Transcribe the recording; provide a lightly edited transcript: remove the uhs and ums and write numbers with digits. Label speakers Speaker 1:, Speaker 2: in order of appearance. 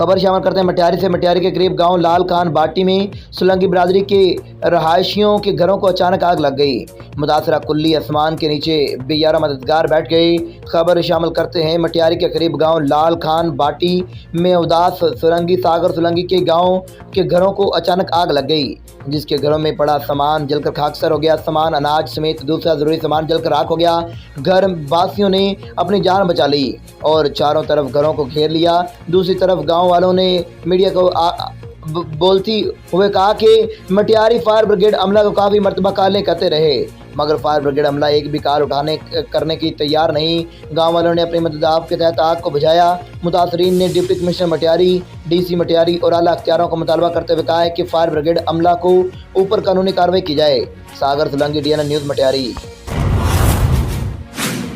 Speaker 1: खबर शामिल करते हैं मटियारी से। मटियारी के करीब गांव लाल खान बाटी में सोलंकी बिरादरी के रहायशियों के घरों को अचानक आग लग गई। मुतासरा कुल्ली आसमान के नीचे 11 मददगार बैठ गए। खबर शामिल करते हैं मटियारी के करीब गांव लाल खान बाटी में उदास सोलंकी सागर सोलंकी के गांव के घरों को अचानक आग लग गई, जिसके घरों में पड़ा सामान जलकर खाकसर हो गया। सामान अनाज समेत दूसरा जरूरी सामान जलकर राख हो गया। घर वासियों ने अपनी जान बचा ली और चारों तरफ घरों को घेर लिया। दूसरी तरफ गांव वालों ने मीडिया को बोलती हुए कहा कि मटियारी फायर ब्रिगेड अमला को काफ़ी मरतबा कॉलें करते रहे, मगर फायर ब्रिगेड अमला एक भी कॉल करने की तैयार नहीं। गांव वालों ने अपनी मदद के तहत आग को बुझाया। मुतासरीन ने deputy commissioner Matiari, DC Matiari और आला अख्तियारों को मुतालबा करते हुए कहा है कि फायर ब्रिगेड अमला को ऊपर कानूनी कार्रवाई की जाए। सागर सोलंकी, DNN न्यूज़ मटियारी।